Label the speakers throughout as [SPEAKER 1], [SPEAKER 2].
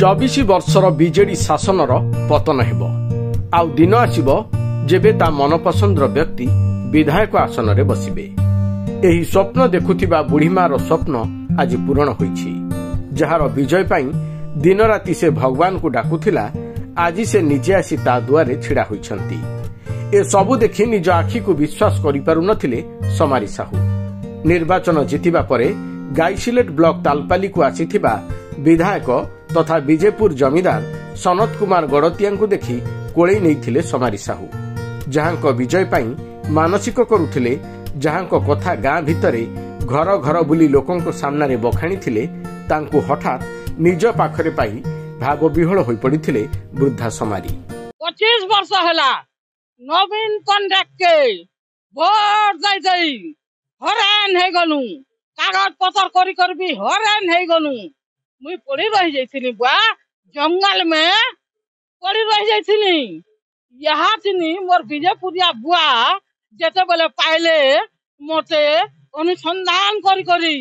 [SPEAKER 1] 24 ବର୍ଷର ବିଜେଡି ଶାସନର ପତନ ହେବ ଆଉ ଦିନ ଆସିବ ଯେବେ ତା ମନପସନ୍ଦର ବ୍ୟକ୍ତି ବିଧାୟକ ଆସନରେ ବସିବେ। ଏହି ସ୍ୱପ୍ନ ଦେଖୁଥିବା ବୁଢ଼ୀମାର ସ୍ୱପ୍ନ ଆଜି ପୂରଣ ହୋଇଛି। ଯାହାର ବିଜୟ ପାଇଁ ଦିନରାତି ସେ ଭଗବାନଙ୍କୁ ଡାକୁଥିଲା, ଆଜି ସେ ନିଜେ ଆସି ତା ଦୁଆରେ ଛିଡ଼ା ହୋଇଛନ୍ତି। ଏସବୁ ଦେଖି ନିଜ ଆଖିକୁ ବିଶ୍ୱାସ କରିପାରୁନଥିଲେ ସମାରୀ ସାହୁ। ନିର୍ବାଚନ ଜିତିବା ପରେ ଗାଇସିଲେଟ ବ୍ଲକ ତାଲପାଲିକୁ ଆସିଥିବା ବିଧାୟକ ତଥା ବିଜେପୁର ଜମିଦାର ସନତ କୁମାର ଗଡ଼ତିଆଙ୍କୁ ଦେଖି କୋଳେଇ ନେଇଥିଲେ ସମାରୀ ସାହୁ। ଯାହାଙ୍କ ବିଜୟ ପାଇଁ ମାନସିକ କରୁଥିଲେ, ଯାହାଙ୍କ କଥା ଗାଁ ଭିତରେ ଘର ଘର ବୁଲି ଲୋକଙ୍କ ସାମ୍ନାରେ ବଖାଣିଥିଲେ, ତାଙ୍କୁ ହଠାତ୍ ନିଜ ପାଖରେ ପାଇ ଭାବବିହ୍ୱଳ ହୋଇପଡ଼ିଥିଲେ ବୃଦ୍ଧା ସମାରୀ।
[SPEAKER 2] 25 ବର୍ଷ ହେଲା ନବୀନ ପଣ୍ଡାକେ ଭୋଟ ଦେଇ ହରାନ ହେଇଗଲୁ, କାଗଜ ପତ୍ର କରି କରି ବି ହରାନ ହେଇଗଲୁ। मुई पड़ी रही जाइथिनी बुआ, जंगल में पड़ी रही जाइथिनी। यहाँ थिनी मोर विजयपुरिया बुआ जेते बेले पाइले मते अनुसंधान करी करी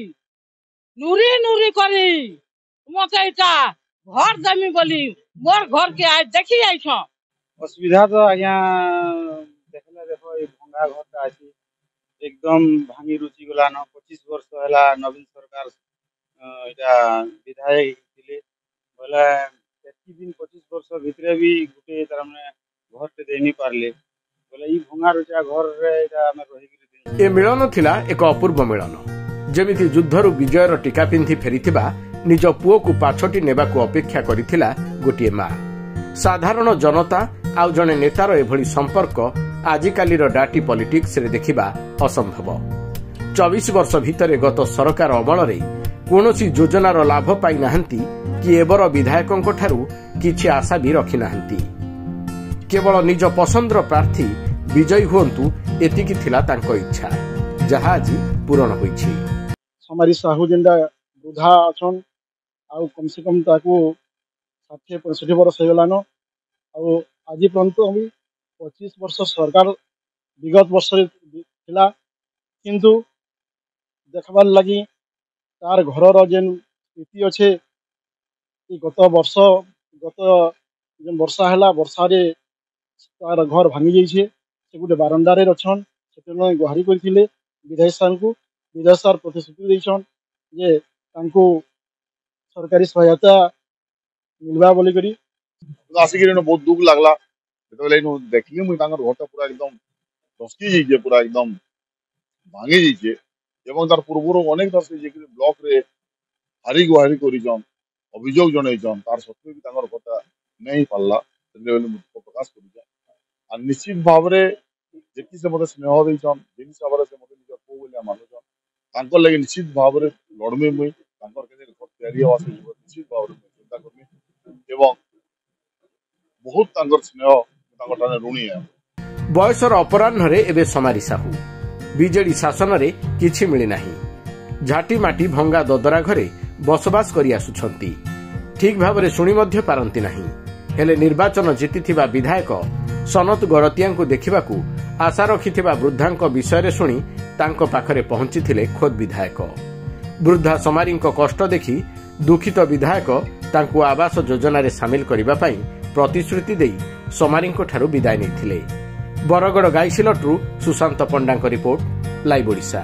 [SPEAKER 2] नुरी नुरी करी मते इटा घर देमी बोली मोर घर के आज देखी जाइछ।
[SPEAKER 3] असुविधा तो आज्ञा देखले देखो ए भंगा घरटा अछि एकदम भांगी रुचि गलान। 25 वर्ष होला नवीन सरकार इटा विधायक थिले बोले एति दिन 25 वर्ष भितरे भी गुटे तार माने घर ते देनी पारले बोले ई भंगा रुचा घर रे इटा हम रही गिरी।
[SPEAKER 1] ए मिलन थिला एक अपूर्व मिलन, जेमिति युद्धरु विजयर टीका पिंधि फेरिथिबा निज पुओ को पाछटी नेबाकू अपेक्षा करिथिला गोटिए मा। साधारण जनता आउ जने नेतार एभली संपर्क आजिकालीर डाटी पॉलिटिक्स रे देखिबा असंभव। 24 वर्ष भितरे गत सरकार अमल कौनसी योजनार लाभ पाई नाहंती कि एबर विधायकों ठारू किछि आशा भी रखी नाहंती। केवल निज पसंदर प्रार्थी विजयी हुअंतु एतिकी थिला तांको इच्छा, जहा आज पूर्ण होईछि।
[SPEAKER 3] समारी साहू जेंडा वृद्धा अछन आउ कम से कम ताकू 60-65 वर्ष होगलानो आउ आज पर्यंत हम 25 वर्ष सरकार विगत वर्ष थिला, किंतु देखबार लगी तार घर जेन स्थिति अच्छे गत वर्ष जेन वर्षा है वर्षा रे तार घर भांगी जाइए। से गोटे बारंडारे अच्छन से गुहारी करथिले विधायक सार को। विधायक सार प्रतिश्रुति देछन जे तांको सरकारी सहायता मिलवा बोली करी।
[SPEAKER 4] आसिक बहुत दुख लगला जो देखली मुझे घरटा पूरा एकदम धसकी जाइए, पूरा एकदम भांगी जाइए। एवं तार पूर्वर अनेक दर्श ब्लॉक रे हारी गुहारी करिजन अभियोग जनइजन, तार सत्वे भी तांगर घरटा नहीं पारला प्रकाश करिजन। आ निश्चित भाव रे जेति से मते स्नेह देइजन, जेनि हिसाब रे से मते निज को बोलिया मानुजन, तांकर लागि निश्चित भाव रे लड़मे मुई तांकर के घर तैयारी आवास निश्चित भाव रे चिंता करमी एवं बहुत तांकर स्नेह तांकर ठाने ऋणी है।
[SPEAKER 1] बयसर अपराह्न एबे समारी साहू विजेडी शासन रे किछि मिली नाही। झाटी माटी भंगा ददरा घरे बसवास करि आसुछंती, ठीक भावरे शुणी मध्य पारंती नाही। हेले निर्वाचन जीतिथिबा विधायक सनत गड़तियाଙ୍କୁ देखिबाकू आशा रखिथिबा वृद्धांक विषय शुणी तांको पाखरे पहुंचीथिले खोद विधायक। वृद्धा समारींको कष्ट देखि दुखित विधायक तांको आवास योजना रे शामिल करिबा पई प्रतिश्रुति देई समारींको ठारू विदाय नेथिले। बरगड़ गाइसिलटरू सुशांत पंडांको रिपोर्ट, लाइव ओडिशा।